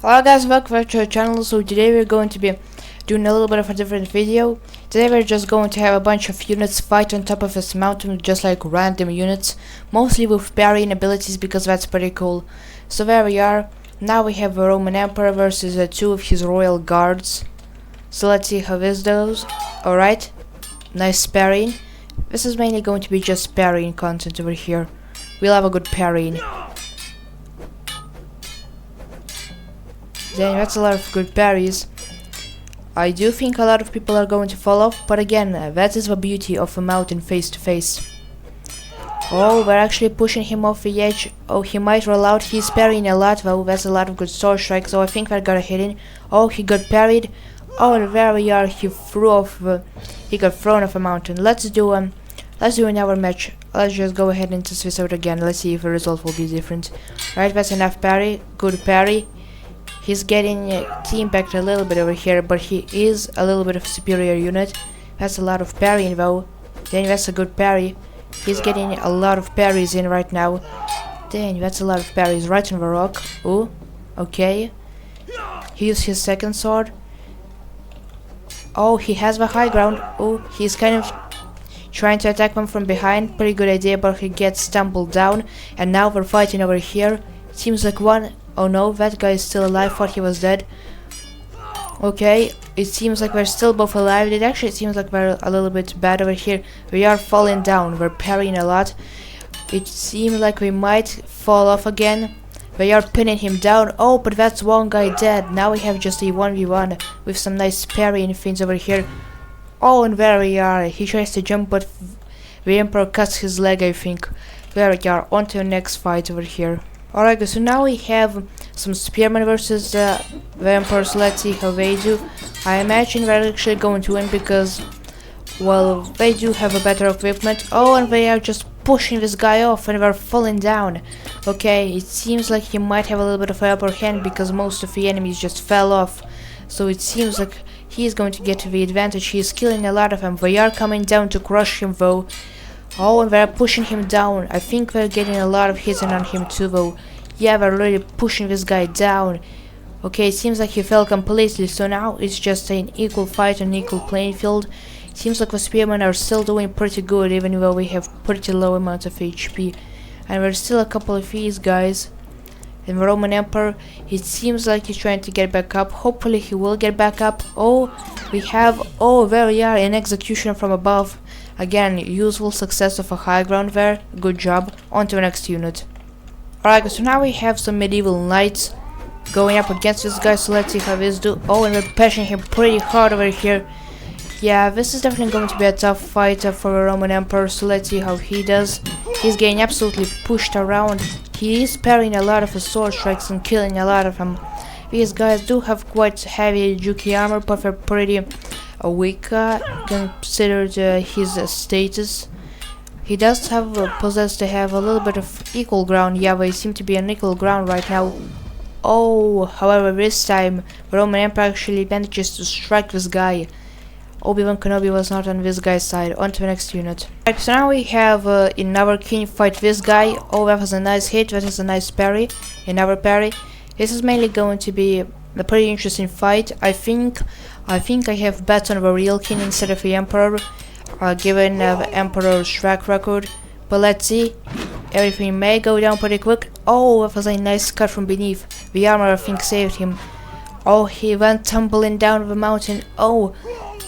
Hello guys, welcome back to our channel. So today we're going to be doing a little bit of a different video. Today we're just going to have a bunch of units fight on top of this mountain, just like random units, mostly with parrying abilities because that's pretty cool. So there we are. Now we have a Roman Emperor versus two of his royal guards. So let's see how this goes. Alright, nice parrying. This is mainly going to be just parrying content over here. We'll have a good parrying. Dang, that's a lot of good parries. I do think a lot of people are going to fall off, but again, that is the beauty of a mountain face to face. Oh, we're actually pushing him off the edge. Oh, he might roll out. He's parrying a lot though. That's a lot of good sword strikes. So I think we're gonna hit him. Oh, he got parried. Oh, and there we are. He got thrown off a mountain. Let's do another match. Let's just go ahead and test this out again. Let's see if the result will be different. Right, that's enough parry. Good parry. He's getting team-backed a little bit over here, but he is a little bit of a superior unit. That's a lot of parrying though. Dang, that's a good parry. He's getting a lot of parries in right now. Dang, that's a lot of parries right on the rock. Ooh, okay. He used his second sword. Oh, he has the high ground. Oh, he's kind of trying to attack them from behind. Pretty good idea, but he gets stumbled down. And now we're fighting over here. Seems like one... Oh no, that guy is still alive. Thought he was dead. Okay, it seems like we're still both alive. It actually seems like we're a little bit bad over here. We are falling down. We're parrying a lot. It seems like we might fall off again. We are pinning him down. Oh, but that's one guy dead. Now we have just a 1v1 with some nice parrying things over here. Oh, and there we are. He tries to jump, but the Emperor cuts his leg, I think. There we are. On to the next fight over here. Alright guys, so now we have some spearmen versus the Emperors. Let's see how they do. I imagine they're actually going to win because, well, they do have a better equipment. Oh, and they are just pushing this guy off and they're falling down. Okay, it seems like he might have a little bit of an upper hand because most of the enemies just fell off. So it seems like he's going to get the advantage. He's killing a lot of them. They are coming down to crush him though. Oh, and they're pushing him down. I think they're getting a lot of hits on him too though. Yeah, they're really pushing this guy down. Okay, it seems like he fell completely, so now it's just an equal fight, an equal playing field. It seems like the spearmen are still doing pretty good, even though we have pretty low amount of HP. And there's still a couple of these guys. And the Roman Emperor, it seems like he's trying to get back up. Hopefully he will get back up. Oh, we have... Oh, there we are, an execution from above. Again, useful success of a high ground there. Good job. On to the next unit. Alright, so now we have some medieval knights going up against this guy, so let's see how this do. Oh, and we're pushing him pretty hard over here. Yeah, this is definitely going to be a tough fight for the Roman Emperor, so let's see how he does. He's getting absolutely pushed around. He is parrying a lot of his sword strikes and killing a lot of them. These guys do have quite heavy Juki armor, but they're pretty weak considered his status. He does have possessed to have a little bit of equal ground. Yeah, they seem to be on equal ground right now. Oh, however, this time the Roman Emperor actually manages to strike this guy. Obi-Wan Kenobi was not on this guy's side. On to the next unit. Right, so now we have another king fight this guy. Oh, that was a nice hit. That is a nice parry. Another parry. This is mainly going to be a pretty interesting fight. I think I have bets on the real king instead of the Emperor. Given the Emperor's track record, but let's see. Everything may go down pretty quick. Oh, that was a nice cut from beneath. The armor, I think, saved him. Oh, he went tumbling down the mountain. Oh,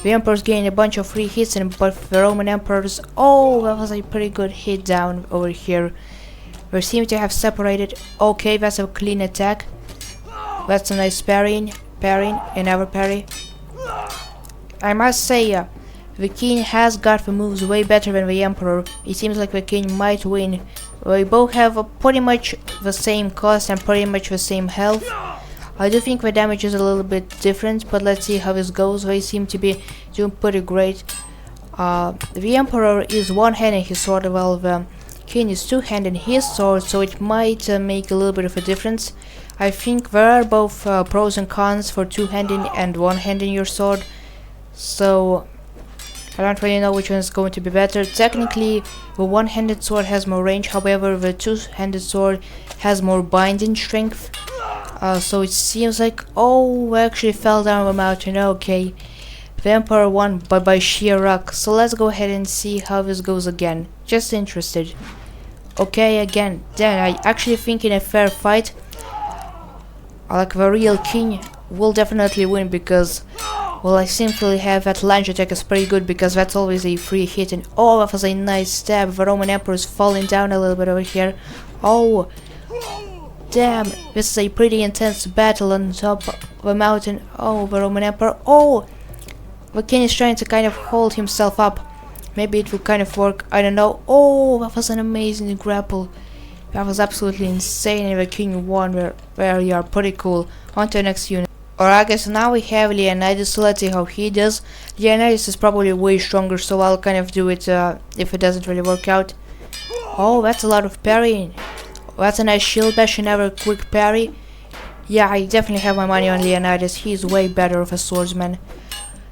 the Emperor's getting a bunch of free hits, and but the Roman Emperors. Oh, that was a pretty good hit down over here. They seem to have separated. Okay, that's a clean attack. That's a nice parrying, another parry. I must say, the king has got the moves way better than the Emperor. It seems like the king might win. We both have pretty much the same cost and pretty much the same health. I do think the damage is a little bit different, but let's see how this goes. They seem to be doing pretty great. The Emperor is one-handing his sword while the king is two-handing his sword, so it might make a little bit of a difference. I think there are both pros and cons for two-handing and one-handing your sword. So I don't really know which one is going to be better. Technically, the one-handed sword has more range, however, the two-handed sword has more binding strength. So it seems like, oh, we actually fell down the mountain. Okay, the Emperor won by sheer luck. So let's go ahead and see how this goes again. Just interested. Okay, again. Then I actually think in a fair fight, like the real king will definitely win because, well, I simply have that lunge attack is pretty good because that's always a free hit. And oh, that was a nice stab. The Roman Emperor is falling down a little bit over here. Oh, damn, this is a pretty intense battle on top of the mountain. Oh, the Roman Emperor. Oh, the king is trying to kind of hold himself up. Maybe it will kind of work. I don't know. Oh, that was an amazing grapple. That was absolutely insane. And the king won. Where you are pretty cool. On to the next unit. Alright guys, so now we have Leonidas, so let's see how he does. Leonidas is probably way stronger, so I'll kind of do it if it doesn't really work out. Oh, that's a lot of parrying. That's a nice shield bash and never quick parry. Yeah, I definitely have my money on Leonidas. He's way better of a swordsman.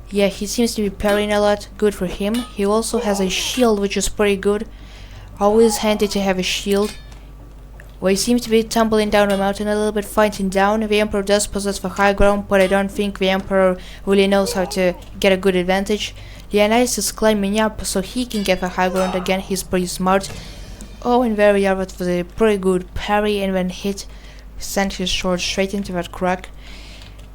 Yeah, he seems to be parrying a lot. Good for him. He also has a shield, which is pretty good. Always handy to have a shield. Well, he seems to be tumbling down the mountain a little bit, fighting down. The Emperor does possess the high ground, but I don't think the Emperor really knows how to get a good advantage. Leonidas is climbing up, so he can get the high ground again. He's pretty smart. Oh, and there we are with a pretty good parry, and when hit, sent his sword straight into that crack.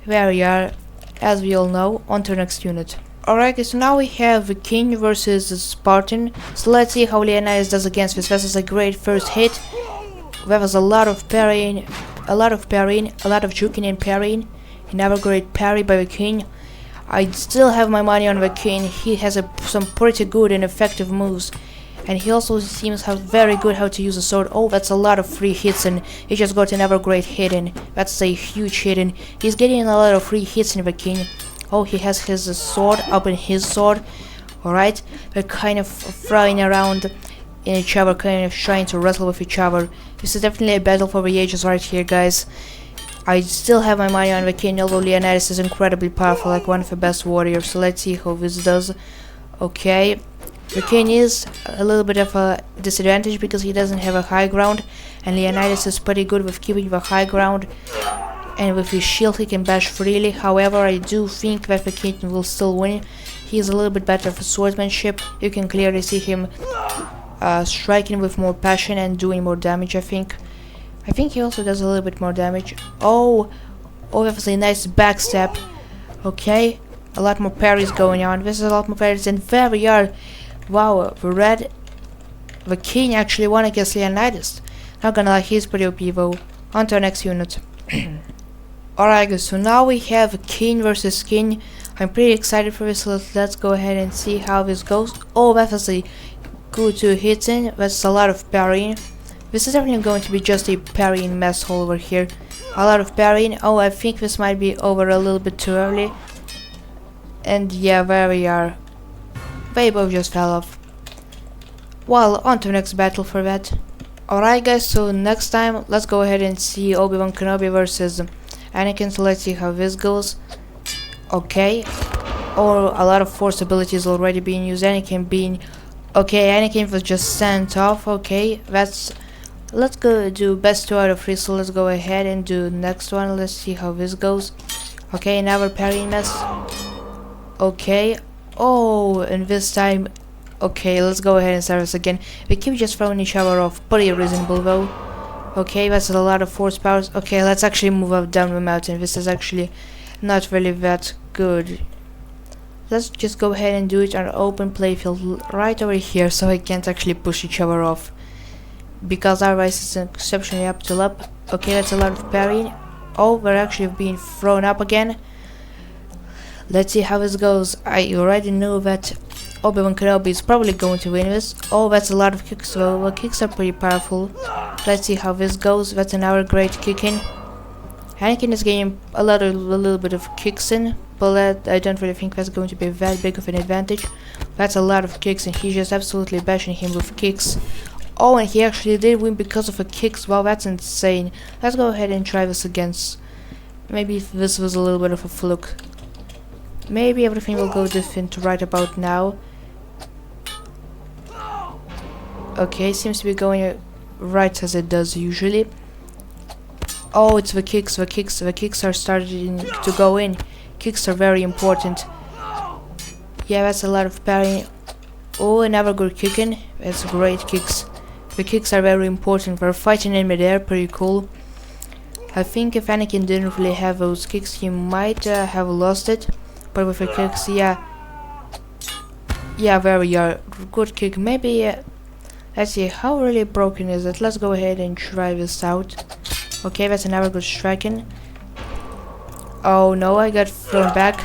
There we are, as we all know. On to the next unit. Alright, so now we have the King versus the Spartan. So let's see how Leonidas does against this. This is a great first hit. There was a lot of parrying, a lot of juking and parrying. Another great parry by the king. I still have my money on the king. He has some pretty good and effective moves. And he also seems to have very good how to use a sword. Oh, that's a lot of free hits, and he just got another great hit, and that's a huge hit, and he's getting a lot of free hits in the king. Oh, he has his sword up in his sword. Alright, they're kind of throwing around in each other, kind of trying to wrestle with each other. This is definitely a battle for the ages right here, guys. I still have my money on the king, although Leonidas is incredibly powerful, like one of the best warriors. So let's see how this does. Okay, the king is a little bit of a disadvantage because he doesn't have a high ground, and Leonidas is pretty good with keeping the high ground, and with his shield he can bash freely. However, I do think that the king will still win. He is a little bit better for swordsmanship. You can clearly see him striking with more passion and doing more damage. I think he also does a little bit more damage. Oh, that was a nice backstab. Okay, a lot more parries going on. This is a lot more parries, and there we are. Wow, the king actually won against Leonidas. Not gonna lie, he's pretty OP though. On to our next unit. Alright guys, so now we have king versus king. I'm pretty excited for this, so let's go ahead and see how this goes. Oh, that was a good 2 hits in. That's a lot of parrying. This is definitely going to be just a parrying mess hole over here. A lot of parrying. Oh, I think this might be over a little bit too early. And yeah, there we are. They both just fell off. Well, on to the next battle for that. Alright guys, so next time let's go ahead and see Obi-Wan Kenobi versus Anakin. So let's see how this goes. Okay. Or a lot of force abilities already being used. Anakin was just sent off. Okay, let's go do best 2 out of 3. So let's go ahead and do next one. Let's see how this goes. Okay, another parrying mess. Okay. Oh, and this time. Okay, let's go ahead and start this again. We keep just throwing each other off. Pretty reasonable though. Okay, that's a lot of force powers. Okay, let's actually move up down the mountain. This is actually not really that good. Let's just go ahead and do it on an open playfield right over here, so I can't actually push each other off, because otherwise it's exceptionally up to up. Okay, that's a lot of parrying. Oh, we're actually being thrown up again. Let's see how this goes. I already knew that Obi-Wan Kenobi is probably going to win this. Oh, that's a lot of kicks, so well, kicks are pretty powerful. Let's see how this goes. That's another great kick in. Anakin is getting a little bit of kicks in, but I don't really think that's going to be that big of an advantage. That's a lot of kicks, and he's just absolutely bashing him with kicks. Oh, and he actually did win because of the kicks. Wow, that's insane. Let's go ahead and try this against. Maybe this was a little bit of a fluke. Maybe everything will go different right about now. Okay, seems to be going right as it does usually. Oh, it's the kicks. The kicks are starting to go in. Kicks are very important. Yeah, that's a lot of parrying. Oh, another good kicking. That's great kicks. The kicks are very important. They're fighting in midair, pretty cool. I think if Anakin didn't really have those kicks, he might have lost it. But with the kicks, yeah. Yeah, very good kick. Maybe, let's see, how really broken is it? Let's go ahead and try this out. Okay, that's another good striking. Oh no, I got thrown back.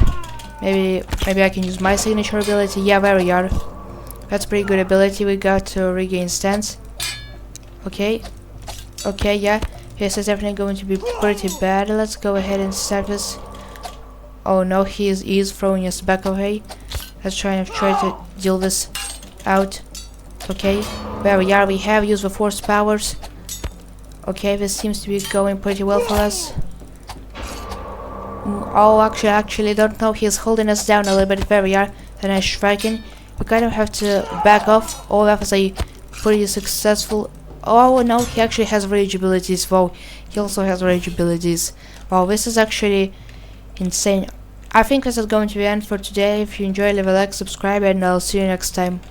Maybe I can use my signature ability. Yeah, there we are. That's pretty good ability we got to regain stance. Okay. Okay, yeah. This is definitely going to be pretty bad. Let's go ahead and start this. Oh no, he is throwing us back away. Let's try to deal this out. Okay, there we are. We have used the force powers. Okay, this seems to be going pretty well for us. Oh, actually, don't know. He's holding us down a little bit. There we are. And I'm striking. We kind of have to back off. Oh, that was a pretty successful. Oh no, he actually has rage abilities. Wow, he also has rage abilities. Wow, this is actually insane. I think this is going to be the end for today. If you enjoy, leave a like, subscribe, and I'll see you next time.